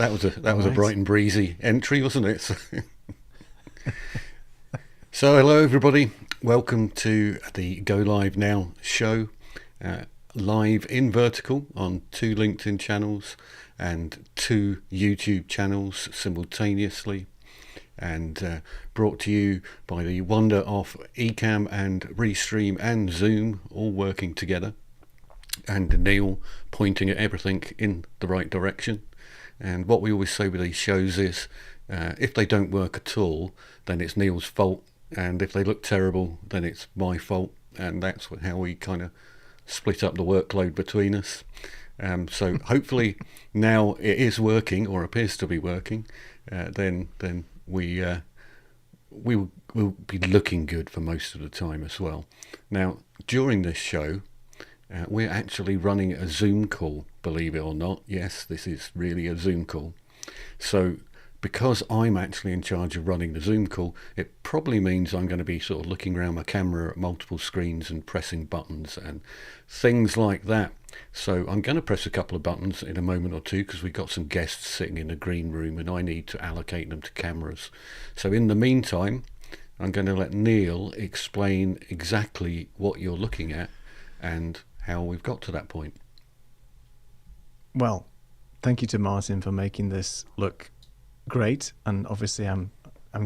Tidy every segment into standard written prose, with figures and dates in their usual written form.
that was a bright and breezy entry, wasn't it? So hello everybody, welcome to the Go Live Now show, live in vertical on 2 LinkedIn channels and 2 YouTube channels simultaneously, and brought to you by the wonder of Ecamm and Restream and Zoom all working together, and Neil pointing at everything in the right direction. And what we always say with these shows is, if they don't work at all, then it's Neil's fault, and if they look terrible, then it's my fault, and that's how we kind of split up the workload between us. So hopefully now it is working, or appears to be working. Then we will be looking good for most of the time as well. Now, during this show, we're actually running a Zoom call, believe it or not. Yes, this is really a Zoom call. So because I'm actually in charge of running the Zoom call, it probably means I'm going to be sort of looking around my camera at multiple screens and pressing buttons and things like that. So I'm going to press a couple of buttons in a moment or two, because we've got some guests sitting in the green room and I need to allocate them to cameras. So in the meantime, I'm going to let Neil explain exactly what you're looking at and how we've got to that point. Well, thank you to Martin for making this look great, and obviously I'm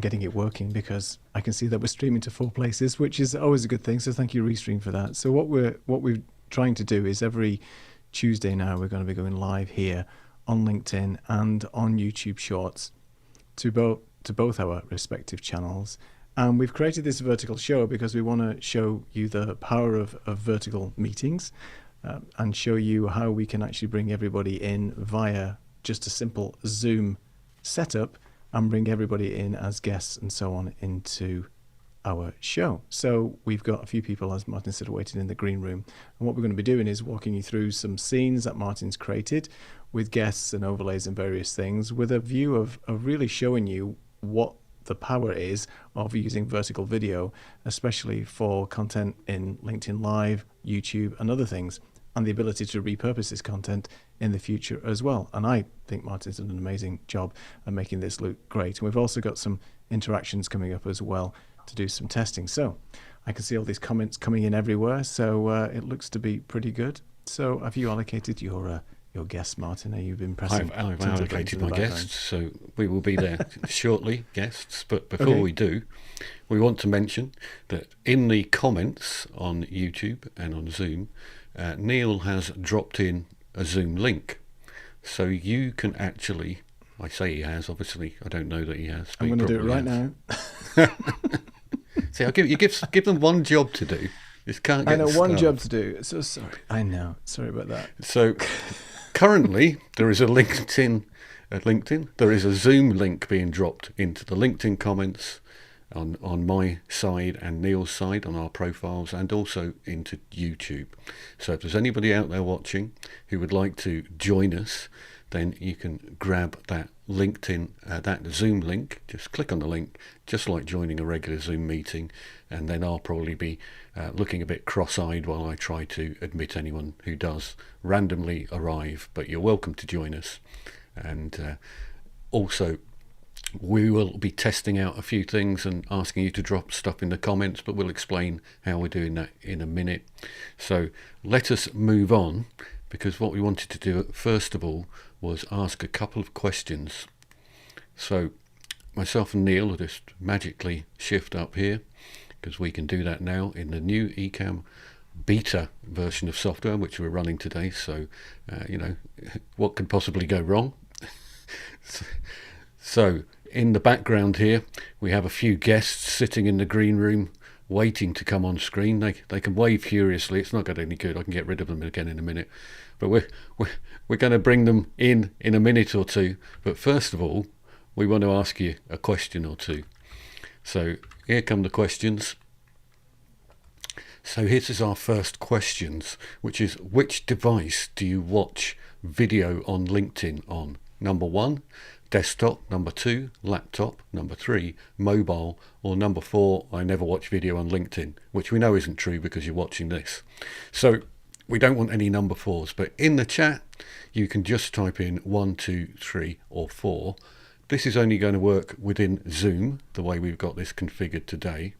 getting it working because I can see that we're streaming to 4 places, which is always a good thing. So thank you, Restream, for that. So what we're trying to do is every Tuesday now we're going to be going live here on LinkedIn and on YouTube Shorts to both our respective channels. And we've created this vertical show because we want to show you the power of vertical meetings, and show you how we can actually bring everybody in via just a simple Zoom setup and bring everybody in as guests and so on into our show. So we've got a few people, as Martin said, waiting in the green room. And what we're going to be doing is walking you through some scenes that Martin's created with guests and overlays and various things, with a view of really showing you what the power is of using vertical video, especially for content in LinkedIn Live, YouTube and other things, and the ability to repurpose this content in the future as well. And I think Martin's done an amazing job of making this look great. And we've also got some interactions coming up as well to do some testing. So I can see all these comments coming in everywhere, so it looks to be pretty good. So have you allocated your guests, Martin? Have you been pressing? I've allocated my guests, so we will be there shortly, guests. But before we do, we want to mention that in the comments on YouTube and on Zoom, Neil has dropped in a Zoom link. So you can actually, I say he has, obviously I don't know that he has. I'm going to do it right now. See, I'll give them one job to do. This can't get I know, started. one job to do. So sorry. I know. Sorry about that. So currently there is a LinkedIn, there is a Zoom link being dropped into the LinkedIn comments on my side and Neil's side on our profiles, and also into YouTube. So if there's anybody out there watching who would like to join us, then you can grab that LinkedIn, that Zoom link, just click on the link, just like joining a regular Zoom meeting, and then I'll probably be looking a bit cross-eyed while I try to admit anyone who does randomly arrive, but you're welcome to join us. And also we will be testing out a few things and asking you to drop stuff in the comments, but we'll explain how we're doing that in a minute. So let us move on, because what we wanted to do first of all was ask a couple of questions. So myself and Neil will just magically shift up here, because we can do that now in the new Ecamm beta version of software which we're running today. So what can possibly go wrong? So in the background here we have a few guests sitting in the green room waiting to come on screen. They can wave furiously. It's not got any good. I can get rid of them again in a minute, but we're going to bring them in a minute or two. But first of all, we want to ask you a question or two. So here come the questions. So here is our first questions, which is, which device do you watch video on LinkedIn on? Number 1, desktop. Number 2, laptop. Number 3, mobile. Or number 4, I never watch video on LinkedIn, which we know isn't true because you're watching this. So we don't want any number 4s, but in the chat you can just type in 1, 2, 3 or 4. This is only going to work within Zoom, the way we've got this configured today,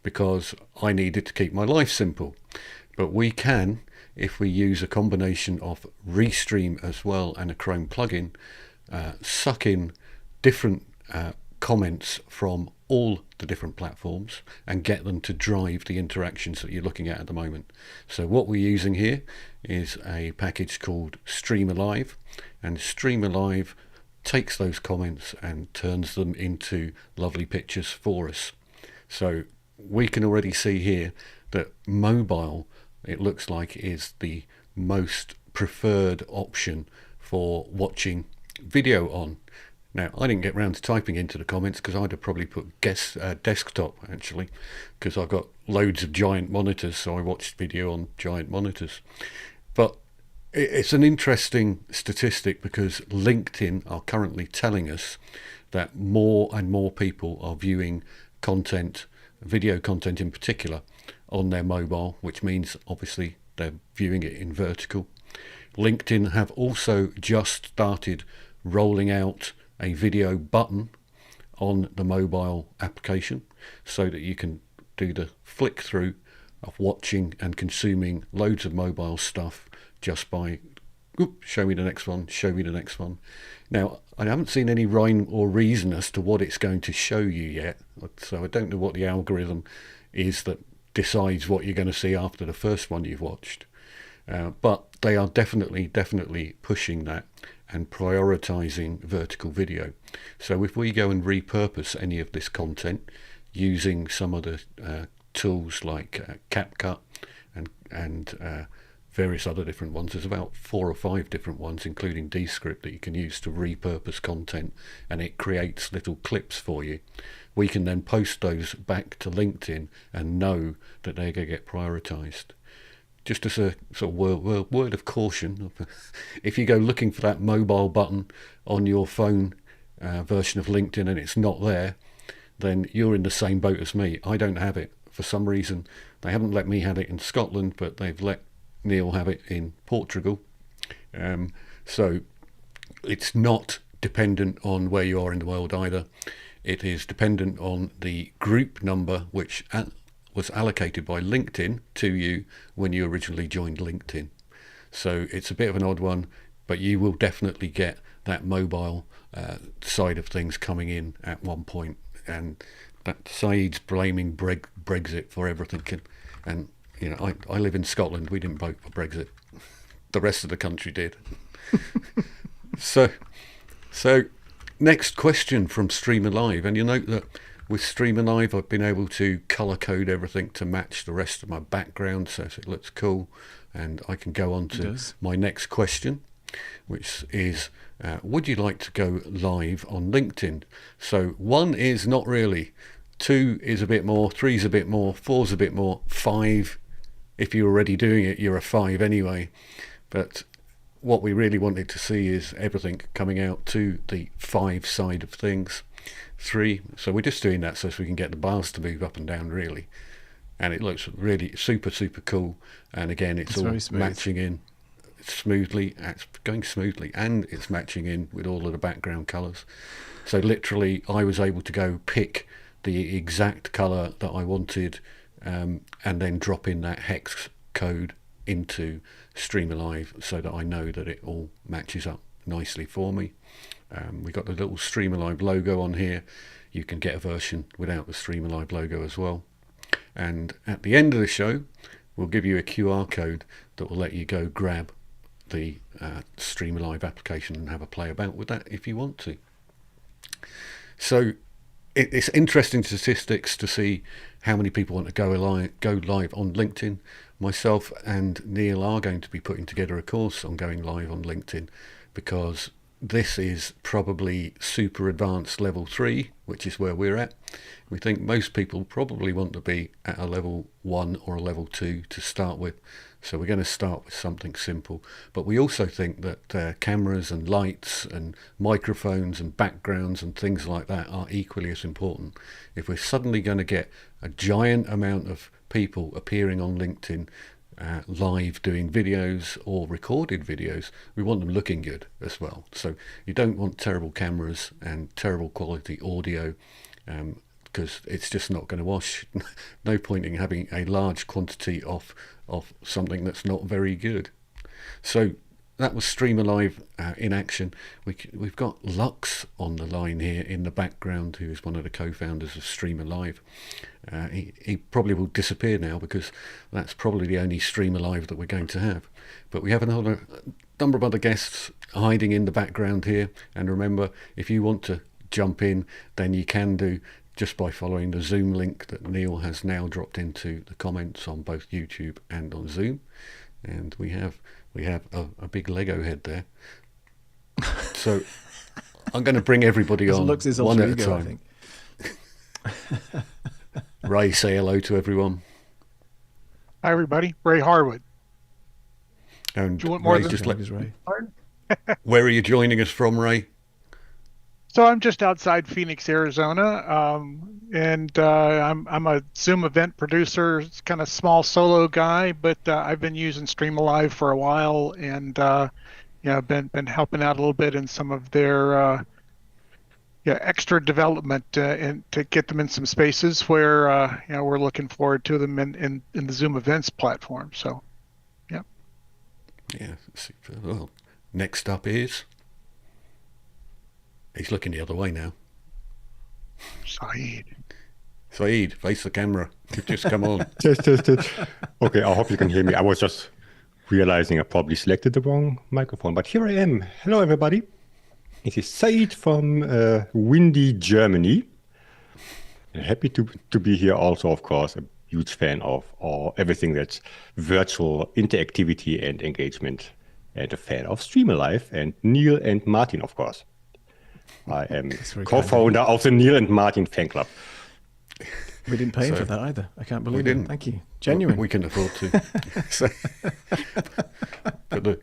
because I needed to keep my life simple. But we can, if we use a combination of Restream as well and a Chrome plugin, suck in different comments from all the different platforms and get them to drive the interactions that you're looking at the moment. So what we're using here is a package called Stream Alive, and Stream Alive takes those comments and turns them into lovely pictures for us. So we can already see here that mobile, it looks like, is the most preferred option for watching video on. Now, I didn't get round to typing into the comments because I'd have probably put desktop, actually, because I've got loads of giant monitors, so I watched video on giant monitors. But it's an interesting statistic because LinkedIn are currently telling us that more and more people are viewing content, video content in particular, on their mobile, which means obviously they're viewing it in vertical. LinkedIn have also just started rolling out a video button on the mobile application so that you can do the flick through of watching and consuming loads of mobile stuff just by show me the next one, show me the next one. Now, I haven't seen any rhyme or reason as to what it's going to show you yet, so I don't know what the algorithm is that decides what you're going to see after the first one you've watched. But they are definitely pushing that and prioritizing vertical video. So if we go and repurpose any of this content using some of the tools like CapCut and various other different ones, there's about 4 or 5 different ones, including Descript, that you can use to repurpose content, and it creates little clips for you. We can then post those back to LinkedIn and know that they're going to get prioritized. Just as a sort of word of caution, if you go looking for that mobile button on your phone version of LinkedIn and it's not there, then you're in the same boat as me. I don't have it. For some reason, they haven't let me have it in Scotland, but they've let Neil have it in Portugal. So it's not dependent on where you are in the world either. It is dependent on the group number which was allocated by LinkedIn to you when you originally joined LinkedIn. So it's a bit of an odd one, but you will definitely get that mobile side of things coming in at one point. And that Saeed's blaming Brexit for everything. And you know, I live in Scotland. We didn't vote for Brexit. The rest of the country did. So next question from Stream Alive, and you'll note that with Stream Alive I've been able to colour code everything to match the rest of my background so it looks cool, and I can go on to my next question, which is would you like to go live on LinkedIn? So 1 is not really, 2 is a bit more, 3 is a bit more, 4's a bit more, 5, if you're already doing it, you're a 5 anyway. But what we really wanted to see is everything coming out to the 5 side of things. 3, so we're just doing that so we can get the bars to move up and down really, and it looks really super cool. And again, it's all matching in smoothly, it's going smoothly, and it's matching in with all of the background colors. So literally I was able to go pick the exact color that I wanted, and then drop in that hex code into Stream Alive so that I know that it all matches up nicely for me. We got the little Stream Alive logo on here. You can get a version without the Stream Alive logo as well. And at the end of the show, we'll give you a QR code that will let you go grab the Stream Alive application and have a play about with that if you want to. So it's interesting statistics to see how many people want to go live on LinkedIn. Myself and Neil are going to be putting together a course on going live on LinkedIn, because this is probably super advanced level 3, which is where we're at. We think most people probably want to be at a level 1 or a level 2 to start with. So we're going to start with something simple. But we also think that cameras and lights and microphones and backgrounds and things like that are equally as important. If we're suddenly going to get a giant amount of people appearing on LinkedIn live doing videos or recorded videos, we want them looking good as well. So you don't want terrible cameras and terrible quality audio, because it's just not going to wash. No point in having a large quantity of something that's not very good. So that was Streamer Live in action. We've got Lux on the line here in the background, who is one of the co-founders of Streamer Live. He probably will disappear now, because that's probably the only Streamer Live that we're going to have. But we have another number of other guests hiding in the background here. And remember, if you want to jump in, then you can do just by following the Zoom link that Neil has now dropped into the comments on both YouTube and on Zoom. And we have a big Lego head there. So I'm going to bring everybody on one at a time. I think. Ray, say hello to everyone. Hi, everybody. Ray Harwood. And do you want more Ray, than Ray? Where are you joining us from, Ray? So I'm just outside Phoenix, Arizona, and I'm a Zoom event producer, kind of small solo guy, but I've been using Stream Alive for a while, and been helping out a little bit in some of their extra development and to get them in some spaces where we're looking forward to them in the Zoom events platform. So, yeah. Yeah. Super. Well, next up is. He's looking the other way now. Saeed, face the camera. You've just come on. Test. Okay, I hope you can hear me. I was just realizing I probably selected the wrong microphone, but here I am. Hello, everybody. This is Saeed from windy Germany. Happy to be here also, of course. A huge fan of everything that's virtual interactivity and engagement, and a fan of Streamer Live and Neil and Martin, of course. I am co-founder of the Neil and Martin fan club. We didn't pay him for that either. I can't believe it. Thank you. Genuine. We can afford to. But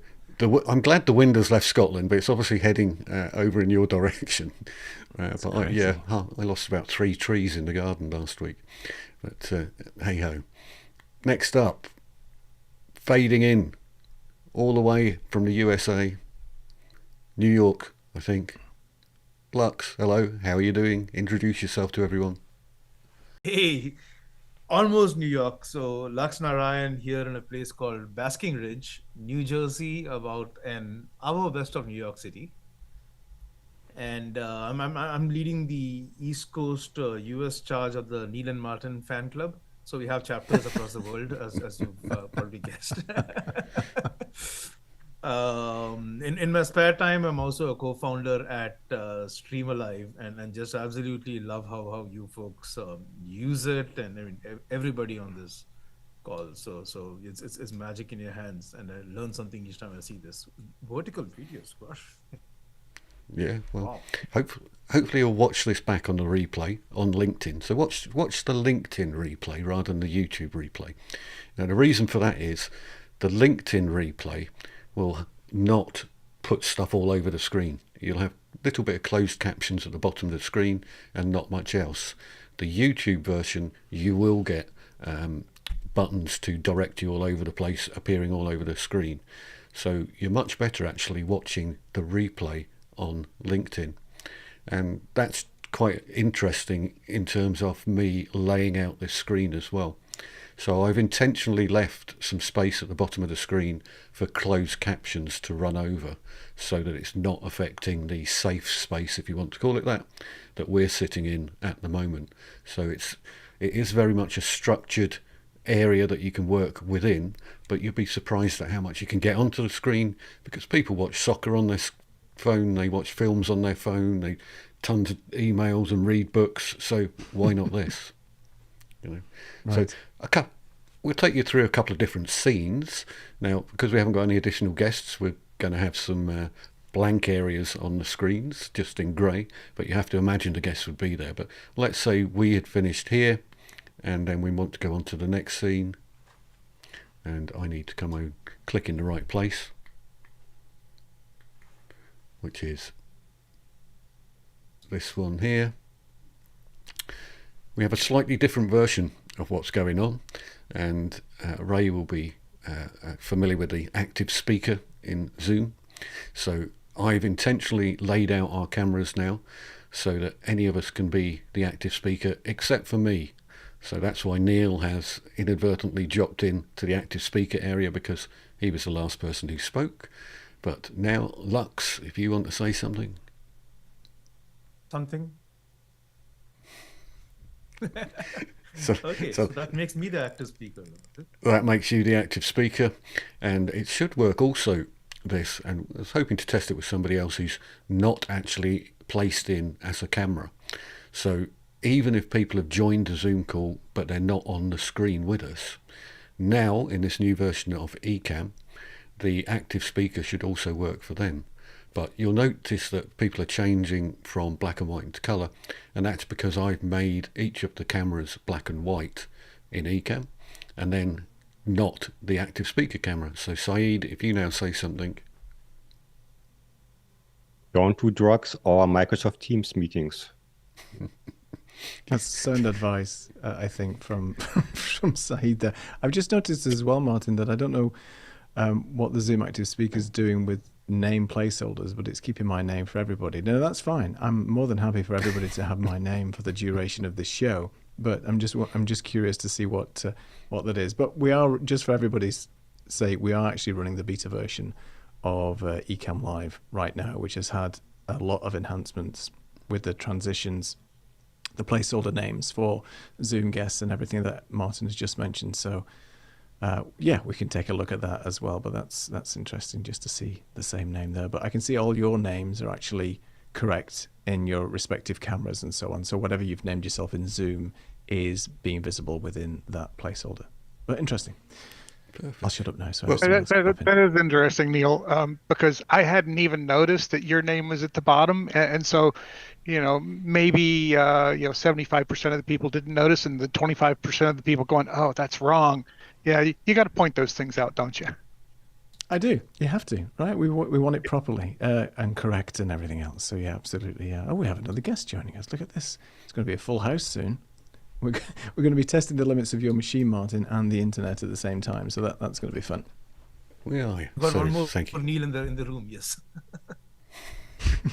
I'm glad the wind has left Scotland, but it's obviously heading over in your direction. But I lost about 3 trees in the garden last week. But hey ho. Next up, fading in all the way from the USA, New York, I think. Lux, hello, how are you doing? Introduce yourself to everyone. Hey, almost New York. So Lux Narayan here in a place called Basking Ridge, New Jersey, about an hour west of New York City. And I'm leading the East Coast US charge of the Neil and Martin fan club. So we have chapters across the world, as you've probably guessed. In my spare time, I'm also a co-founder at Stream Alive, and just absolutely love how you folks use it, and I mean, everybody on this call. So it's magic in your hands, and I learn something each time I see this. Vertical videos, gosh. Yeah, well, wow. Hopefully you'll watch this back on the replay on LinkedIn. So watch the LinkedIn replay rather than the YouTube replay. Now the reason for that is the LinkedIn replay will not put stuff all over the screen. You'll have a little bit of closed captions at the bottom of the screen and not much else. The YouTube version, you will get buttons to direct you all over the place, appearing all over the screen. So you're much better actually watching the replay on LinkedIn. And that's quite interesting in terms of me laying out this screen as well. So I've intentionally left some space at the bottom of the screen for closed captions to run over, so that it's not affecting the safe space, if you want to call it that we're sitting in at the moment. So it is very much a structured area that you can work within, but you'll be surprised at how much you can get onto the screen, because people watch soccer on their phone, they watch films on their phone, they tons of emails and read books, so why not this? Right. So we'll take you through a couple of different scenes. Now, because we haven't got any additional guests, we're going to have some blank areas on the screens, just in grey, but you have to imagine the guests would be there. But let's say we had finished here, and then we want to go on to the next scene, and I need to come and click in the right place, which is this one here. We have a slightly different version of what's going on, and Ray will be familiar with the active speaker in Zoom. So I've intentionally laid out our cameras now so that any of us can be the active speaker except for me. So that's why Neil has inadvertently dropped in to the active speaker area, because he was the last person who spoke. But now, Lux, if you want to say something. Something? So that makes me the active speaker. That makes you the active speaker, and it should work also, this, and I was hoping to test it with somebody else who's not actually placed in as a camera. So even if people have joined a Zoom call but they're not on the screen with us, now in this new version of Ecamm, the active speaker should also work for them. But you'll notice that people are changing from black and white into colour, and that's because I've made each of the cameras black and white in Ecamm, and then not the active speaker camera. So Saeed, if you now say something. Don't do drugs or Microsoft Teams meetings. That's sound advice, I think, from Saeed there. I've just noticed as well, Martin, that I don't know what the Zoom active speaker is doing with name placeholders, but it's keeping my name for everybody. No, that's fine. I'm more than happy for everybody to have my name for the duration of this show. But I'm just curious to see what that is. But we are, just for everybody's sake, we are actually running the beta version of Ecamm Live right now, which has had a lot of enhancements with the transitions, the placeholder names for Zoom guests and everything that Martin has just mentioned. So yeah, we can take a look at that as well. But that's interesting just to see the same name there. But I can see all your names are actually correct in your respective cameras and so on. So whatever you've named yourself in Zoom is being visible within that placeholder. But interesting. Perfect. I'll shut up now. So that is interesting, Neil, because I hadn't even noticed that your name was at the bottom, and so, maybe 75% of the people didn't notice, and the 25% of the people going, "Oh, that's wrong." Yeah, you got to point those things out, don't you? I do. You have to, right? We want it properly and correct and everything else. So yeah, absolutely. Yeah. Oh, we have another guest joining us. Look at this. It's going to be a full house soon. We're going to be testing the limits of your machine, Martin, and the internet at the same time. So that's going to be fun. We are. Got one more thank you. Neil in the room. Yes.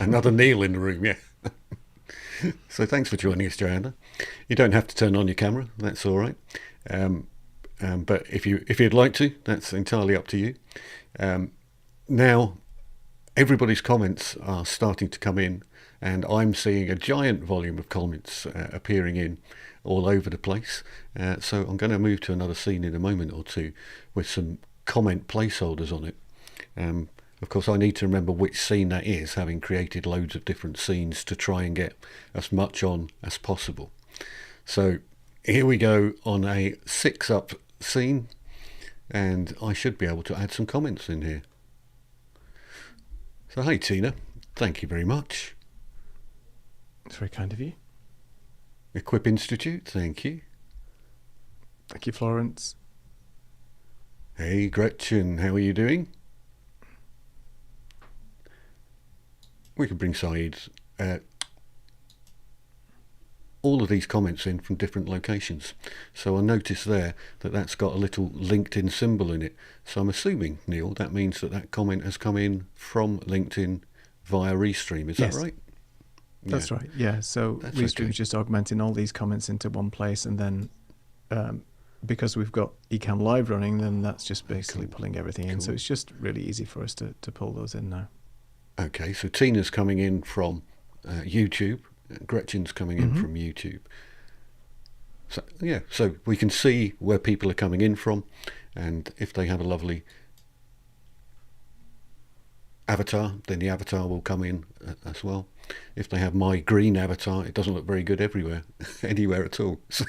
Another Neil in the room. Yeah. So thanks for joining us, Joanna. You don't have to turn on your camera. That's all right. But if you'd like to, that's entirely up to you. Now, everybody's comments are starting to come in, and I'm seeing a giant volume of comments appearing in all over the place. So I'm going to move to another scene in a moment or two with some comment placeholders on it. Of course, I need to remember which scene that is, having created loads of different scenes to try and get as much on as possible. So here we go on a 6-up scene, and I should be able to add some comments in here. So hey Tina, thank you very much. It's very kind of you. Equip Institute, thank you. Thank you, Florence. Hey Gretchen, how are you doing? We can bring Saeed all of these comments in from different locations. So I notice there that that's got a little LinkedIn symbol in it. So I'm assuming, Neil, that means that comment has come in from LinkedIn via Restream. Is Yes. that right? That's right. Yeah. So That's Restream okay. is just augmenting all these comments into one place, and then because we've got Ecamm Live running, then that's just basically pulling everything in. So Cool. it's just really easy for us to pull those in now. Okay, so Tina's coming in from YouTube. Gretchen's coming in from YouTube. So yeah, so we can see where people are coming in from, and if they have a lovely avatar, then the avatar will come in as well. If they have my green avatar, it doesn't look very good everywhere, anywhere at all. So,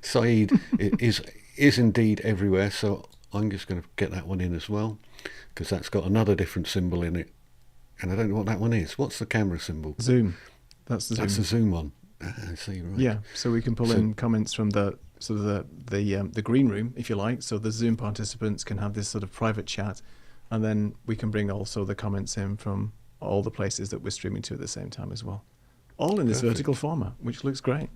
Saeed is indeed everywhere, so I'm just going to get that one in as well, because that's got another different symbol in it, and I don't know what that one is. What's the camera symbol? Zoom. That's the Zoom. That's the Zoom one. I see, right. Yeah. So we can pull So- in comments from the green room, if you like. So the Zoom participants can have this sort of private chat, and then we can bring also the comments in from all the places that we're streaming to at the same time as well. All in this Perfect. vertical format, which looks great.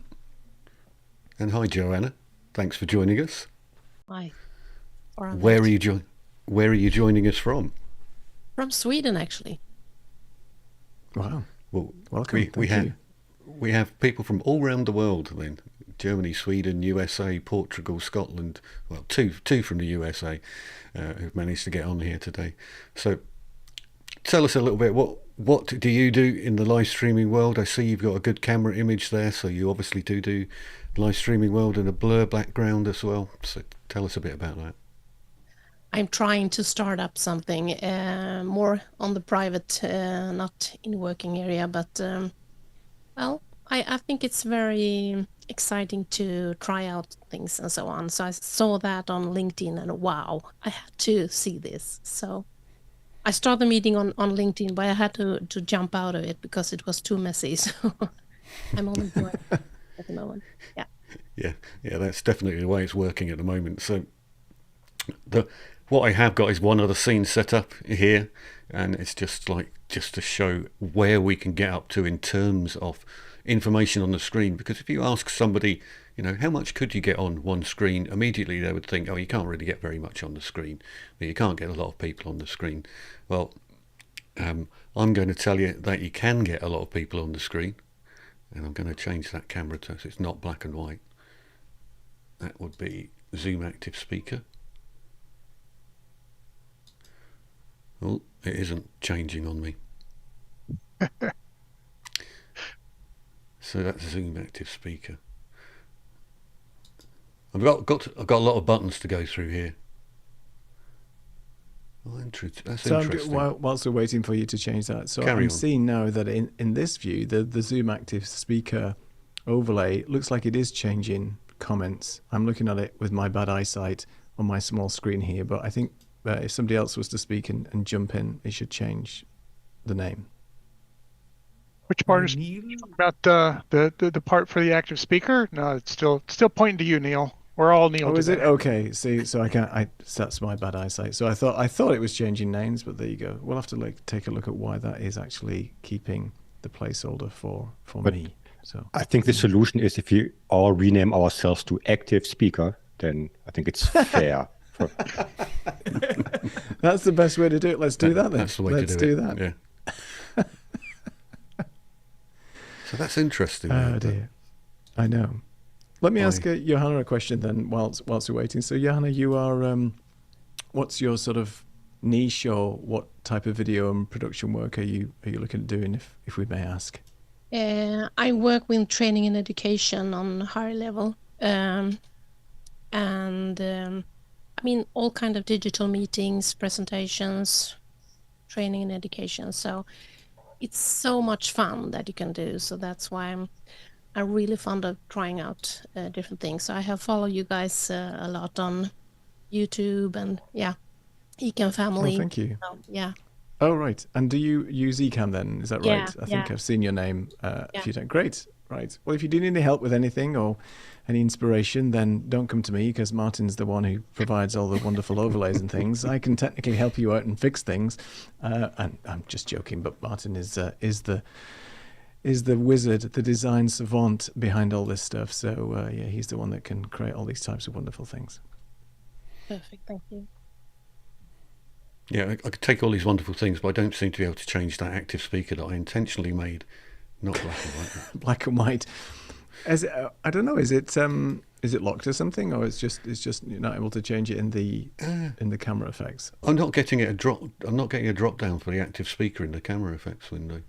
And hi, Joanna. Thanks for joining us. Hi. for our Where event. are where are you joining us from? From Sweden, actually. Wow. Well, Welcome. we have people from all around the world then. Germany, Sweden, USA, Portugal, Scotland. Well, two from the USA who've managed to get on here today. So tell us a little bit, what do you do in the live streaming world? I see you've got a good camera image there, so you obviously do live streaming world and a blur background as well. So tell us a bit about that. I'm trying to start up something more on the private, not in working area, but well, I think it's very exciting to try out things and so on. So I saw that on LinkedIn and wow, I had to see this. So I started the meeting on LinkedIn, but I had to jump out of it because it was too messy. So I'm only enjoying it at the moment. Yeah. Yeah, that's definitely the way it's working at the moment. So what I have got is one other scene set up here, and it's just to show where we can get up to in terms of information on the screen. Because if you ask somebody, how much could you get on one screen, immediately they would think, oh, you can't really get very much on the screen, but you can't get a lot of people on the screen. Well, I'm going to tell you that you can get a lot of people on the screen, and I'm going to change that camera so it's not black and white. That would be Zoom active speaker. Oh, it isn't changing on me. So that's Zoom active speaker. I've got a lot of buttons to go through here. Oh, that's so interesting. Whilst we're waiting for you to change that, so Carry I'm on. seeing now that in this view, the Zoom active speaker overlay looks like it is changing comments. I'm looking at it with my bad eyesight on my small screen here, but I think if somebody else was to speak and jump in, it should change the name. Which part is Neil? about the part for the active speaker? No, it's still pointing to you, Neil. We're all Neil Oh, is today. it? Okay. See, so that's my bad eyesight. So I thought it was changing names, but there you go. We'll have to take a look at why that is actually keeping the placeholder for me. So I think the solution is if we all rename ourselves to active speaker, then I think it's fair. that's the best way to do it. Let's do that then. That's the way Let's to do it. that. Yeah. So that's interesting. Oh dear. I know. Let me ask Johanna a question then whilst we're waiting. So Johanna, you are, what's your sort of niche, or what type of video and production work are you looking at doing, if we may ask? I work with training and education on higher level. I mean, all kind of digital meetings, presentations, training and education. So it's so much fun that you can do. So that's why I'm really fond of trying out different things. So I have followed you guys a lot on YouTube and Ecamm family. Oh, thank you. So, yeah. Oh, right. And do you use Ecamm then? Is that right? I think I've seen your name a few times. Great. Right. Well, if you do need any help with anything or any inspiration, then don't come to me, because Martin's the one who provides all the wonderful overlays and things. I can technically help you out and fix things. And I'm just joking, but Martin is the wizard, the design savant behind all this stuff. So he's the one that can create all these types of wonderful things. Perfect. Thank you. Yeah, I could take all these wonderful things, but I don't seem to be able to change that active speaker that I intentionally made not black and white. Black and white. I don't know. Is it locked or something, or it's just you're not able to change it in the camera effects? I'm not getting a drop down for the active speaker in the camera effects window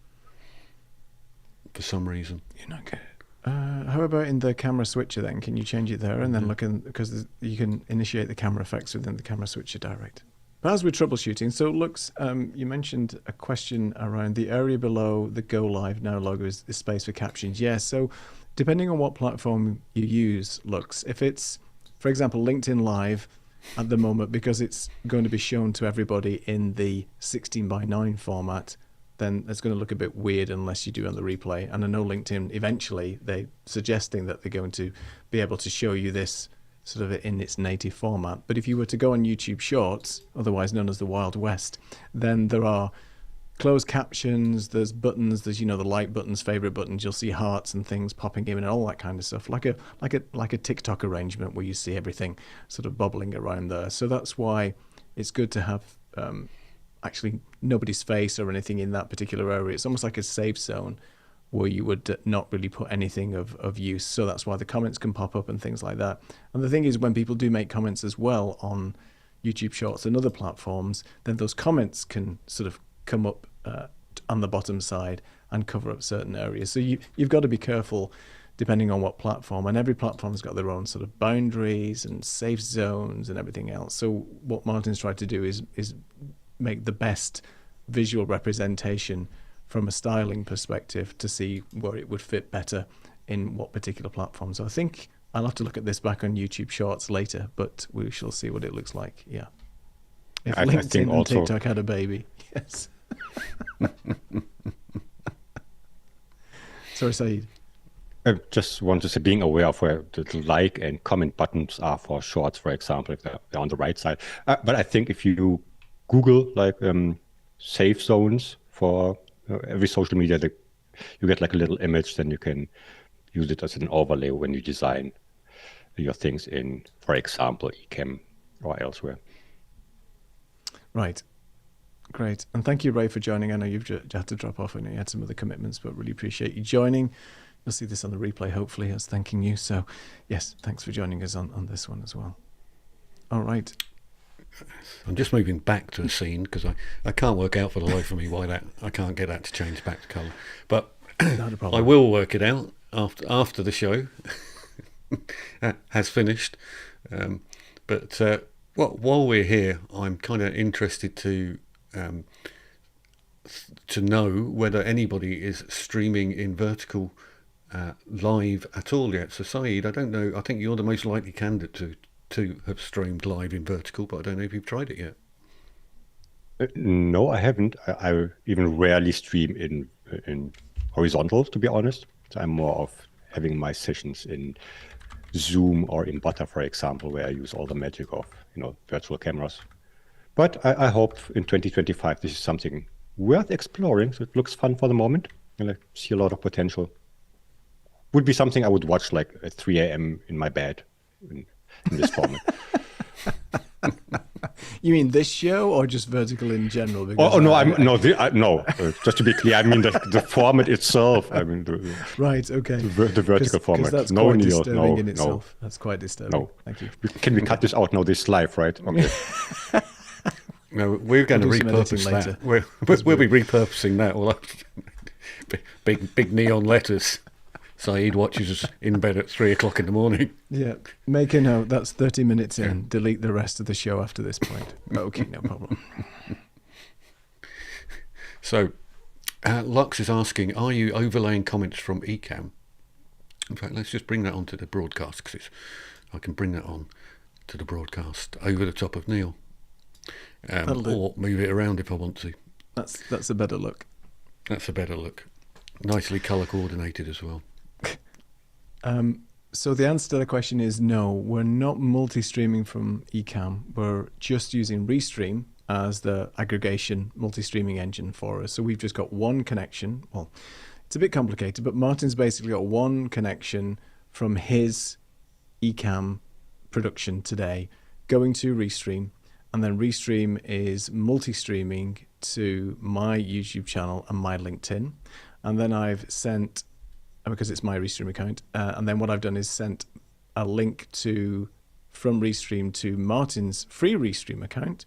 for some reason. You're not good. How about in the camera switcher then? Can you change it there and then because you can initiate the camera effects within the camera switcher direct. But as we're troubleshooting, so Lux, you mentioned a question around the area below the Go Live Now logo is space for captions. Yes, so depending on what platform you use, Lux, if it's, for example, LinkedIn Live at the moment, because it's going to be shown to everybody in the 16:9 format, then it's going to look a bit weird unless you do on the replay. And I know LinkedIn, eventually, they're suggesting that they're going to be able to show you this sort of in its native format. But if you were to go on YouTube Shorts, otherwise known as the Wild West, then there are closed captions, there's buttons, there's, the like buttons, favorite buttons, you'll see hearts and things popping in and all that kind of stuff, like a TikTok arrangement where you see everything sort of bubbling around there. So that's why it's good to have actually nobody's face or anything in that particular area. It's almost like a safe zone where you would not really put anything of use. So that's why the comments can pop up and things like that. And the thing is, when people do make comments as well on YouTube Shorts and other platforms, then those comments can sort of come up on the bottom side and cover up certain areas. So you've got to be careful depending on what platform, and every platform's got their own sort of boundaries and safe zones and everything else. So what Martin's tried to do is make the best visual representation from a styling perspective to see where it would fit better in what particular platform. So I think I'll have to look at this back on YouTube Shorts later, but we shall see what it looks like. Yeah. If I LinkedIn think and also TikTok had a baby. Yes. Sorry, Saeed. I just want to say, being aware of where the like and comment buttons are for Shorts, for example, if they're on the right side. But I think if you Google like safe zones for every social media, you get like a little image, then you can use it as an overlay when you design your things in, for example, Ecamm or elsewhere. Right. Great. And thank you, Ray, for joining. I know you've had to drop off and you had some other commitments, but really appreciate you joining. You'll see this on the replay, hopefully, as thanking you. So, yes, thanks for joining us on this one as well. All right. I'm just moving back to a scene because I can't work out for the life of me why I can't get that to change back to colour. But Not a problem. I will work it out after the show has finished. But while we're here, I'm kind of interested to know whether anybody is streaming in vertical live at all yet. So Saeed, I don't know. I think you're the most likely candidate to have streamed live in vertical, but I don't know if you've tried it yet. No, I haven't. I even rarely stream in horizontal, to be honest. So I'm more of having my sessions in Zoom or in Butter, for example, where I use all the magic of virtual cameras. But I hope in 2025 this is something worth exploring. So it looks fun for the moment, and I see a lot of potential. Would be something I would watch like at 3 a.m. in my bed in this format. You mean this show or just vertical in general? No. Just to be clear, I mean the format itself. I mean right. Okay. The vertical format. That's no, quite Neil, disturbing no, in itself. No. That's quite disturbing. No. Thank you. Can we cut this out? No, this is live, right? Okay. No, we're going to repurpose that. We'll be repurposing that. We'll have big neon letters. Saeed watches us in bed at 3 o'clock in the morning. Yeah, make a note. That's 30 minutes in. Delete the rest of the show after this point. Okay, no problem. So, Lux is asking, are you overlaying comments from Ecamm? In fact, let's just bring that onto the broadcast because I can bring that on to the broadcast over the top of Neil. Or move it around if I want to. That's a better look. That's a better look. Nicely colour coordinated as well. So the answer to the question is no, we're not multi-streaming from Ecamm. We're just using Restream as the aggregation multi-streaming engine for us. So we've just got one connection. Well, it's a bit complicated, but Martin's basically got one connection from his Ecamm production today going to Restream, and then Restream is multi-streaming to my YouTube channel and my LinkedIn. And then I've sent, because it's my Restream account, and then what I've done is sent a link from Restream to Martin's free Restream account,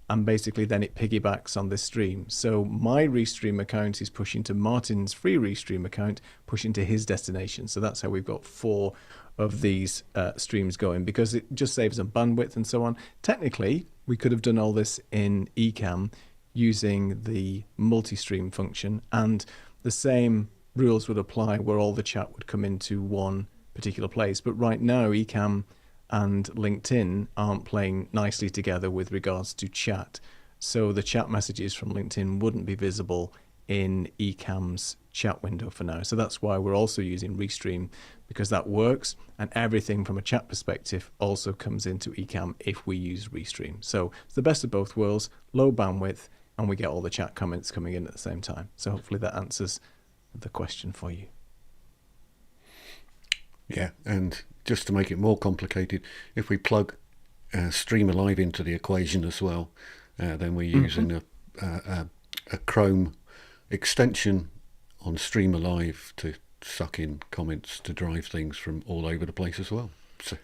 and basically then it piggybacks on this stream. So my Restream account is pushing to Martin's free Restream account, pushing to his destination. So that's how we've got 4 of these streams going, because it just saves on bandwidth and so on. Technically, we could have done all this in Ecamm using the multi-stream function, and the same rules would apply where all the chat would come into one particular place. But right now, Ecamm and LinkedIn aren't playing nicely together with regards to chat. So the chat messages from LinkedIn wouldn't be visible in Ecamm's chat window for now. So that's why we're also using Restream, because that works, and everything from a chat perspective also comes into Ecamm if we use Restream. So it's the best of both worlds, low bandwidth and we get all the chat comments coming in at the same time. So hopefully that answers the question for you. Yeah, and just to make it more complicated, if we plug Streamer Live into the equation as well, then we're using a Chrome extension on Streamer Live to suck in comments to drive things from all over the place as well. So,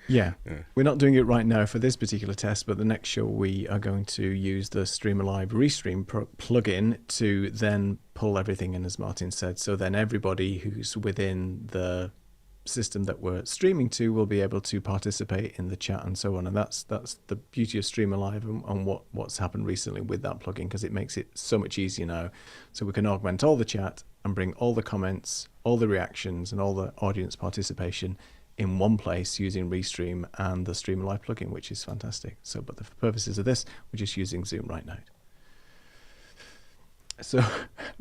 yeah, we're not doing it right now for this particular test, but the next show we are going to use the Streamer Live Restream plugin to then pull everything in, as Martin said. So then everybody who's within the system that we're streaming to will be able to participate in the chat and so on. And that's the beauty of Streamer Live and what's happened recently with that plugin, because it makes it so much easier now. So we can augment all the chat and bring all the comments, all the reactions, and all the audience participation in one place using Restream and the Streamer Live plugin, which is fantastic. So, but for purposes of this, we're just using Zoom right now. So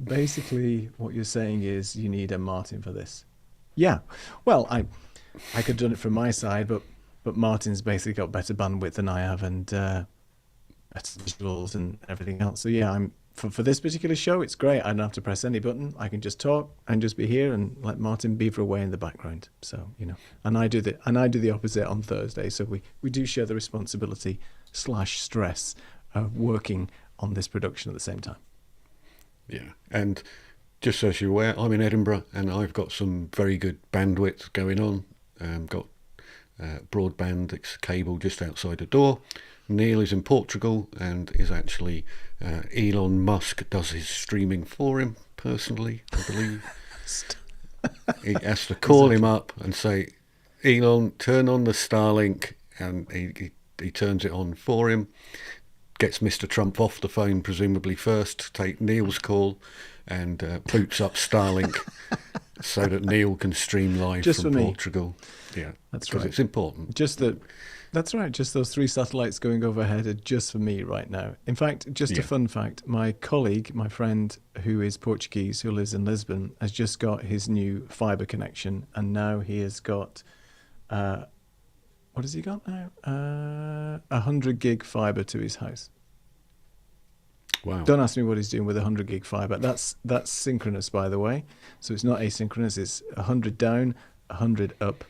basically what you're saying is you need a Martin for this. Yeah, well, I could have done it from my side, but Martin's basically got better bandwidth than I have, and better visuals and everything else. So yeah, for this particular show, it's great. I don't have to press any button. I can just talk and just be here and let Martin beaver away in the background. So and I do the opposite on Thursday. So we do share the responsibility / stress of working on this production at the same time. Yeah, and just so you're aware, I'm in Edinburgh and I've got some very good bandwidth going on. Got broadband cable just outside the door. Neil is in Portugal and is actually Elon Musk does his streaming for him personally, I believe. He has to call him up and say, Elon, turn on the Starlink, and he turns it on for him. Gets Mr. Trump off the phone presumably first, take Neil's call, and boots up Starlink so that Neil can stream live just from for Portugal. Yeah, that's because right. it's important. That's right. Just those 3 satellites going overhead are just for me right now. In fact, just a fun fact: my colleague, my friend who is Portuguese, who lives in Lisbon, has just got his new fibre connection, and now he has got what has he got now? 100 gig fibre to his house. Wow. Don't ask me what he's doing with 100 gig fibre. That's synchronous, by the way. So it's not asynchronous. It's 100 down, 100 up,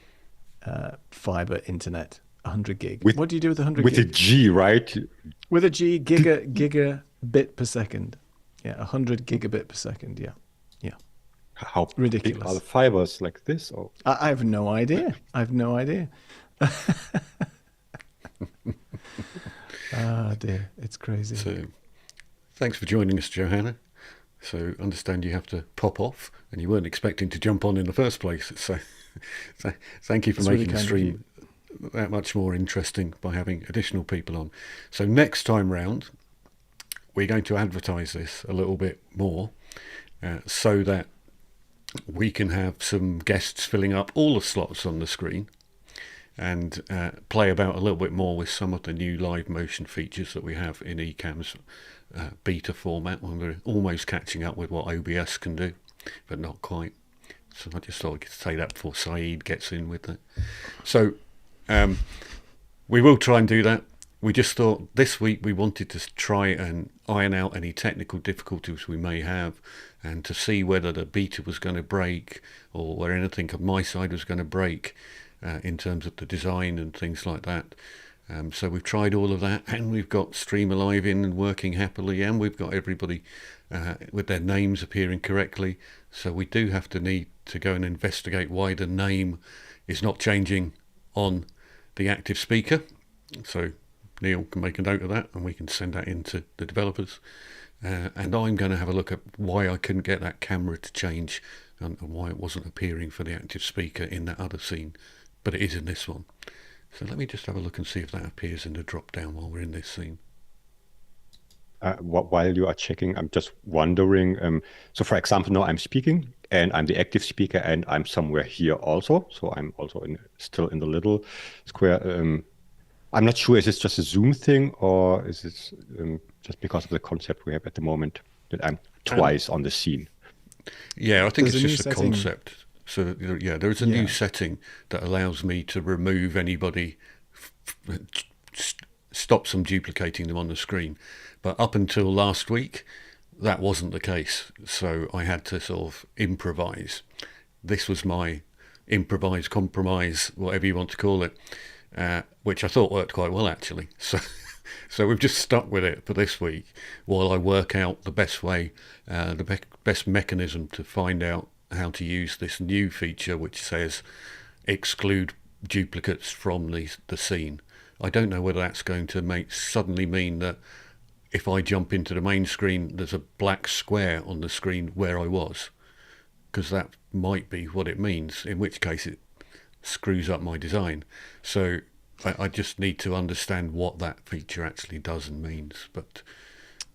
fibre internet, 100 gig. What do you do with 100 with gig? With a G, right? With a G, gigabit per second. Yeah, 100 gigabit per second. Yeah. How ridiculous big are the fibers like this? Or? I have no idea. Ah, dear. It's crazy. So, thanks for joining us, Johanna. So, understand you have to pop off, and you weren't expecting to jump on in the first place. So thank you for making the stream that much more interesting by having additional people on. So, next time round, we're going to advertise this a little bit more so that we can have some guests filling up all the slots on the screen and play about a little bit more with some of the new live motion features that we have in Ecamm's beta format, when we're almost catching up with what OBS can do, but not quite. So I just thought I could say that before Saeed gets in with that. So we will try and do that. We just thought this week we wanted to try and iron out any technical difficulties we may have, and to see whether the beta was going to break or where anything on my side was going to break in terms of the design and things like that. So we've tried all of that, and we've got Streamer Live in and working happily, and we've got everybody with their names appearing correctly. So we do have to need to go and investigate why the name is not changing on the active speaker. So Neil can make a note of that, and we can send that in to the developers. And I'm going to have a look at why I couldn't get that camera to change and why it wasn't appearing for the active speaker in that other scene, but it is in this one. So let me just have a look and see if that appears in the drop down while we're in this scene. While you are checking, I'm just wondering, so for example, now I'm speaking and I'm the active speaker and I'm somewhere here also. So I'm also still in the little square. I'm not sure, is this just a Zoom thing, or is it just because of the concept we have at the moment that I'm twice on the scene? Yeah, I think it's just a concept. So yeah, there is a new setting that allows me to remove anybody, stops them duplicating them on the screen. But up until last week, that wasn't the case. So I had to sort of improvise. This was my improvise, compromise, whatever you want to call it, which I thought worked quite well, actually. So we've just stuck with it for this week while I work out the best way, the best mechanism to find out how to use this new feature which says exclude duplicates from the scene. I don't know whether that's going to suddenly mean that if I jump into the main screen, there's a black square on the screen where I was, because that might be what it means, in which case it screws up my design. So I just need to understand what that feature actually does and means. But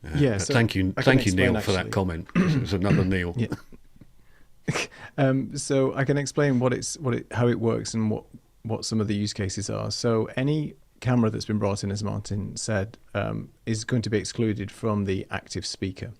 so thank you, Neil, for that comment. It was another Neil. Yeah. So I can explain how it works and what some of the use cases are. So any camera that's been brought in, as Martin said, is going to be excluded from the active speaker.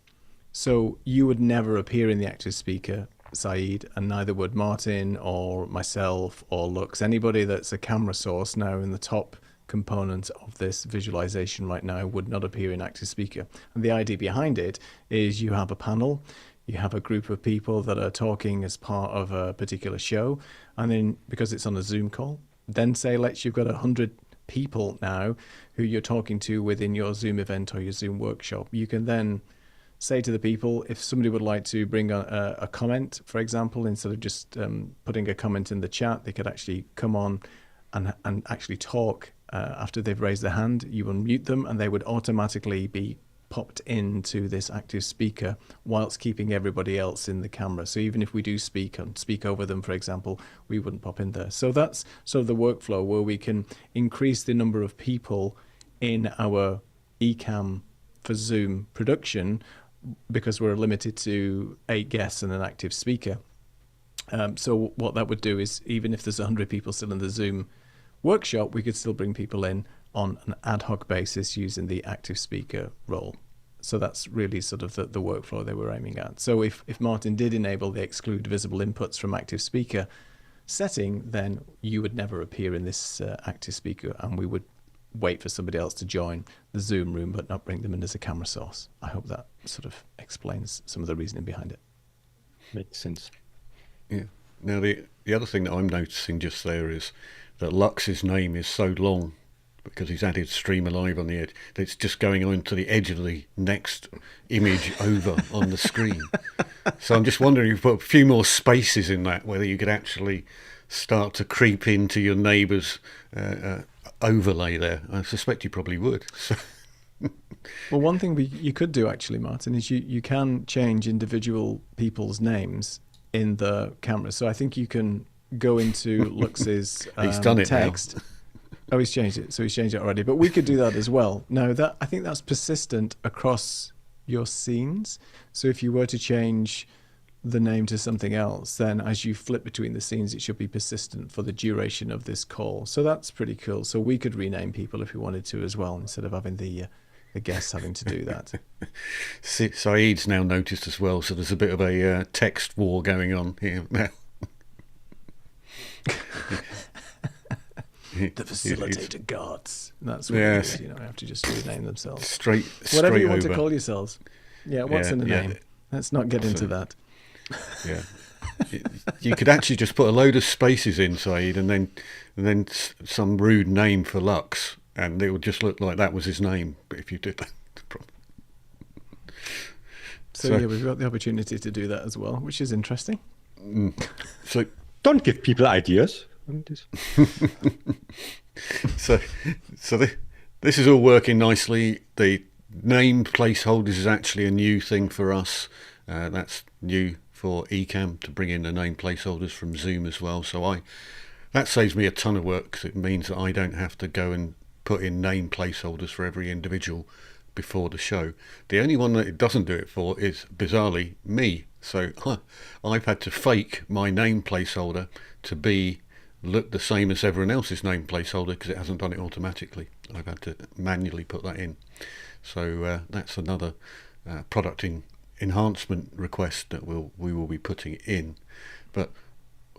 So you would never appear in the active speaker, Saeed, and neither would Martin or myself or Lux. Anybody that's a camera source now in the top component of this visualization right now would not appear in active speaker. And the idea behind it is you have a panel, you have a group of people that are talking as part of a particular show, and then because it's on a Zoom call, then say you've got 100 people now who you're talking to within your Zoom event or your Zoom workshop. You can then say to the people, if somebody would like to bring a comment, for example, instead of just putting a comment in the chat, they could actually come on and actually talk after they've raised their hand. You unmute them and they would automatically be popped into this active speaker whilst keeping everybody else in the camera. So even if we do speak over them, for example, we wouldn't pop in there. So that's sort of the workflow where we can increase the number of people in our Ecamm for Zoom production, because we're limited to 8 guests and an active speaker. So what that would do is, even if there's 100 people still in the Zoom workshop, we could still bring people in on an ad hoc basis using the active speaker role. So that's really sort of the workflow they were aiming at. So if Martin did enable the exclude visible inputs from active speaker setting, then you would never appear in this active speaker, and we would wait for somebody else to join the Zoom room but not bring them in as a camera source. I hope that sort of explains some of the reasoning behind it. Makes sense. Yeah. Now the other thing that I'm noticing just there is that Lux's name is so long because he's added Stream Alive on the edge. It's just going on to the edge of the next image over on the screen. So I'm just wondering if you put a few more spaces in that, whether you could actually start to creep into your neighbour's overlay there. I suspect you probably would. So. Well, one thing you could do actually, Martin, is you can change individual people's names in the camera. So I think you can go into Lux's He's done it text. Now. Oh, he's changed it. So he's changed it already. But we could do that as well. Now, I think that's persistent across your scenes. So if you were to change the name to something else, then as you flip between the scenes, it should be persistent for the duration of this call. So that's pretty cool. So we could rename people if we wanted to as well, instead of having the guests having to do that. Saeed's now noticed as well, so there's a bit of a text war going on here now. The facilitator gods. That's what it is. Have to just rename themselves. Straight whatever you want over. to call yourselves. Yeah, what's in the name? Let's not get into that. Yeah. You could actually just put a load of spaces in, Saeed, and then some rude name for Lux, and it would just look like that was his name if you did that. So yeah, we've got the opportunity to do that as well, which is interesting. So don't give people ideas. So this is all working nicely. The name placeholders is actually a new thing for us. That's new for Ecamm to bring in the name placeholders from Zoom as well. So that saves me a ton of work, because it means that I don't have to go and put in name placeholders for every individual before the show. The only one that it doesn't do it for is, bizarrely, me. So I've had to fake my name placeholder to look the same as everyone else's name placeholder, because it hasn't done it automatically. I've had to manually put that in. So that's another product enhancement request that we will be putting in. But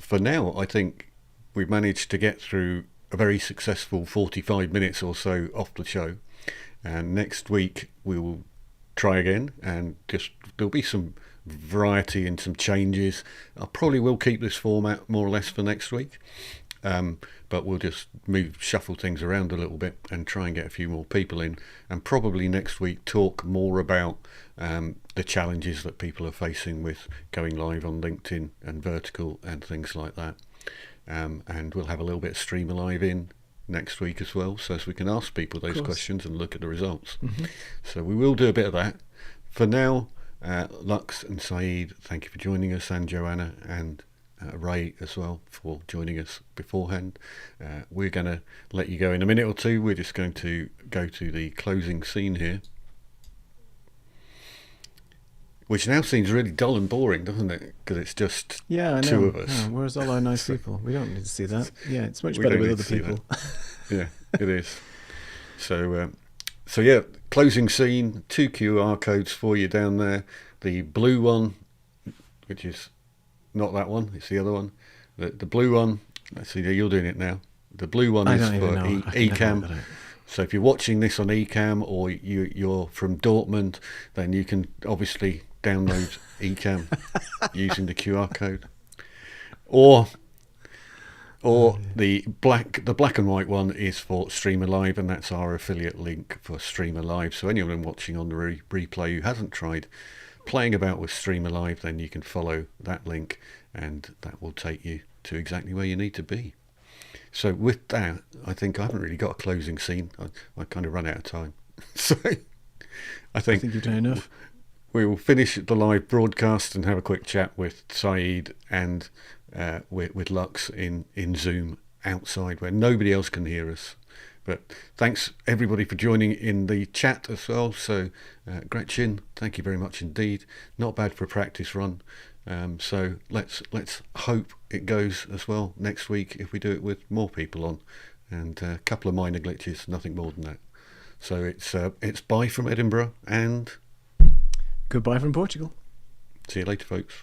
for now, I think we've managed to get through a very successful 45 minutes or so off the show. And next week we will try again, and just there'll be some variety and some changes. I probably will keep this format more or less for next week, but we'll just shuffle things around a little bit and try and get a few more people in, and probably next week talk more about the challenges that people are facing with going live on LinkedIn and vertical and things like that. And we'll have a little bit of Streamer Live in next week as well, so as we can ask people those questions and look at the results. So we will do a bit of that. For now, Lux and Saeed, thank you for joining us, and Joanna and Ray as well for joining us beforehand. We're going to let you go in a minute or two. We're just going to go to the closing scene here, which now seems really dull and boring, doesn't it? Because it's just two of us. Oh, where's all our nice people? We don't need to see that. Yeah, it's much better with other people. Yeah, it is. So yeah, closing scene, 2 QR codes for you down there. The blue one, which is not that one, it's the other one. The blue one, let's see, you're doing it now. The blue one is for Ecamm. So if you're watching this on Ecamm, or you're from Dortmund, then you can obviously download Ecamm using the QR code. Or the black and white one is for Streamer Live, and that's our affiliate link for Streamer Live. So anyone watching on the replay who hasn't tried playing about with Streamer Live, then you can follow that link, and that will take you to exactly where you need to be. So with that, I think I haven't really got a closing scene. I kind of run out of time. So I think you've done enough. We will finish the live broadcast and have a quick chat with Saeed and with Lux in Zoom outside where nobody else can hear us. But thanks everybody for joining in the chat as well. So Gretchen, thank you very much indeed. Not bad for a practice run. So let's hope it goes as well next week if we do it with more people on, and a couple of minor glitches, nothing more than that. So it's bye from Edinburgh and goodbye from Portugal. See you later, folks.